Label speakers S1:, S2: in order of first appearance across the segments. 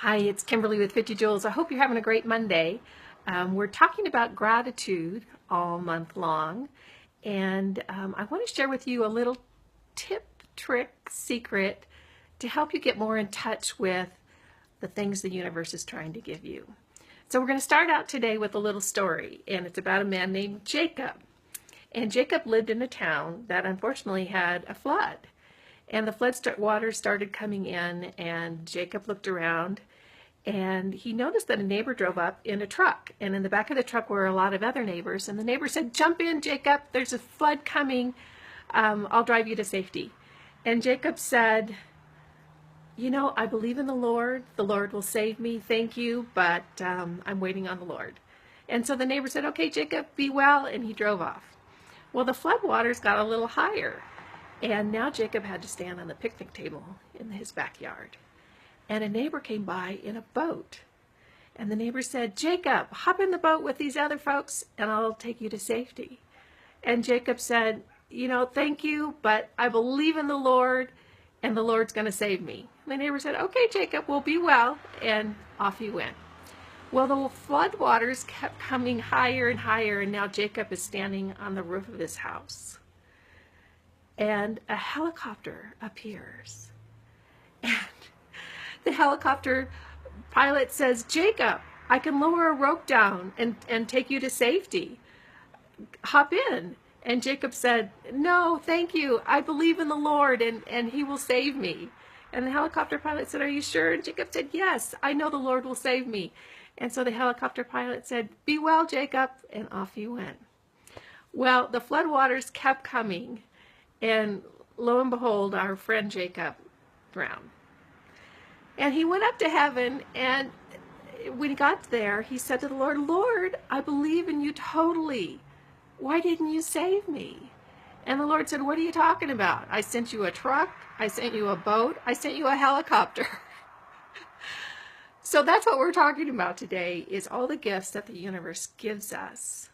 S1: Hi, it's Kimberly with 50 Joules. I hope you're having a great Monday. We're talking about gratitude all month long, and I want to share with you a little tip, trick, secret to help you get more in touch with the things the universe is trying to give you. So we're going to start out today with a little story, and it's about a man named Jacob. And Jacob lived in a town that unfortunately had a flood. And the flood water started coming in, and Jacob looked around, and he noticed that a neighbor drove up in a truck. And in the back of the truck were a lot of other neighbors. And the neighbor said, "Jump in, Jacob. There's a flood coming. I'll drive you to safety." And Jacob said, "I believe in the Lord. The Lord will save me. Thank you, but I'm waiting on the Lord." And so the neighbor said, "Okay, Jacob, be well." And he drove off. Well, the flood waters got a little higher. And now Jacob had to stand on the picnic table in his backyard. And a neighbor came by in a boat. And the neighbor said, "Jacob, hop in the boat with these other folks and I'll take you to safety." And Jacob said, "Thank you, but I believe in the Lord and the Lord's going to save me." And the neighbor said, "Okay, Jacob, well, be well." And off he went. Well, the flood waters kept coming higher and higher, and now Jacob is standing on the roof of his house. And a helicopter appears. And the helicopter pilot says, "Jacob, I can lower a rope down and take you to safety. Hop in." And Jacob said, "No, thank you. I believe in the Lord and he will save me." And the helicopter pilot said, "Are you sure?" And Jacob said, "Yes, I know the Lord will save me." And so the helicopter pilot said, "Be well, Jacob," and off he went. Well, the floodwaters kept coming, and lo and behold, our friend Jacob drowned. And he went up to heaven, and when he got there, he said to the Lord, "Lord, I believe in you totally. Why didn't you save me?" And the Lord said, "What are you talking about? I sent you a truck. I sent you a boat. I sent you a helicopter." So that's what we're talking about today, is all the gifts that the universe gives us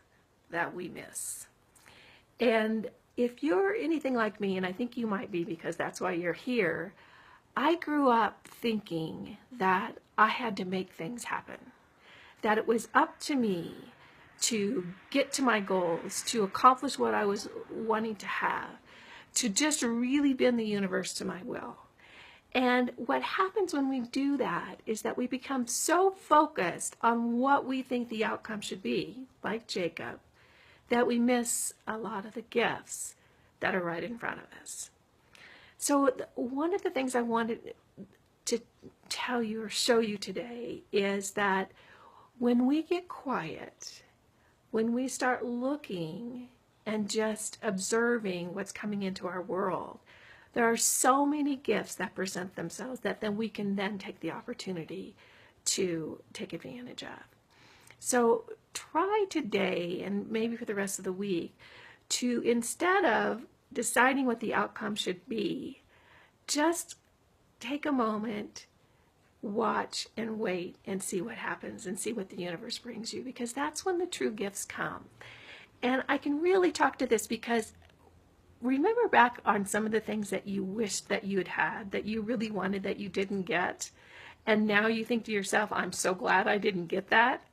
S1: that we miss. And if you're anything like me, and I think you might be because that's why you're here, I grew up thinking that I had to make things happen, that it was up to me to get to my goals, to accomplish what I was wanting to have, to just really bend the universe to my will. And what happens when we do that is that we become so focused on what we think the outcome should be, like Jacob, that we miss a lot of the gifts that are right in front of us. So one of the things I wanted to tell you or show you today is that when we get quiet, when we start looking and just observing what's coming into our world, there are so many gifts that present themselves that then we can then take the opportunity to take advantage of. So try today, and maybe for the rest of the week, to, instead of deciding what the outcome should be, just take a moment, watch and wait and see what happens and see what the universe brings you, because that's when the true gifts come. And I can really talk to this because remember back on some of the things that you wished that you had, that you really wanted that you didn't get, and now you think to yourself, "I'm so glad I didn't get that."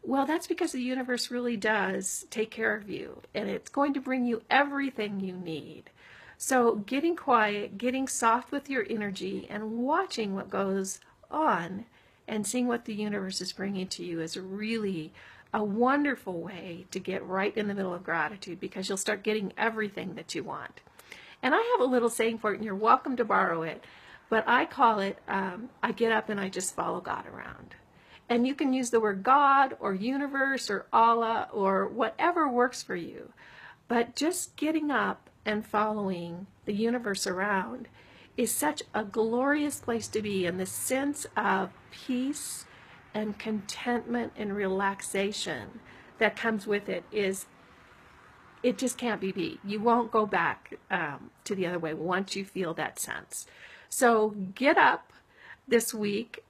S1: Well, that's because the universe really does take care of you, and it's going to bring you everything you need. So getting quiet, getting soft with your energy, and watching what goes on and seeing what the universe is bringing to you is really a wonderful way to get right in the middle of gratitude, because you'll start getting everything that you want. And I have a little saying for it, and you're welcome to borrow it, but I call it, I get up and I just follow God around. And you can use the word God or universe or Allah or whatever works for you. But just getting up and following the universe around is such a glorious place to be, and the sense of peace and contentment and relaxation that comes with it just can't be beat. You won't go back to the other way once you feel that sense. So get up this week,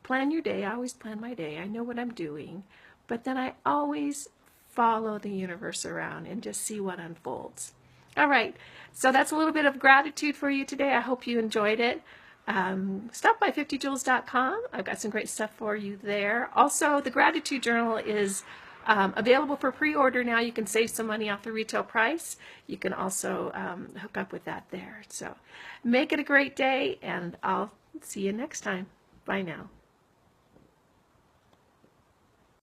S1: plan your day. I always plan my day. I know what I'm doing, but then I always follow the universe around and just see what unfolds. All right, so that's a little bit of gratitude for you today. I hope you enjoyed it. stop by 50joules.com. I've got some great stuff for you there. Also, the Gratitude Journal is available for pre-order now. You can save some money off the retail price. You can also hook up with that there. So make it a great day, and I'll see you next time. Bye now.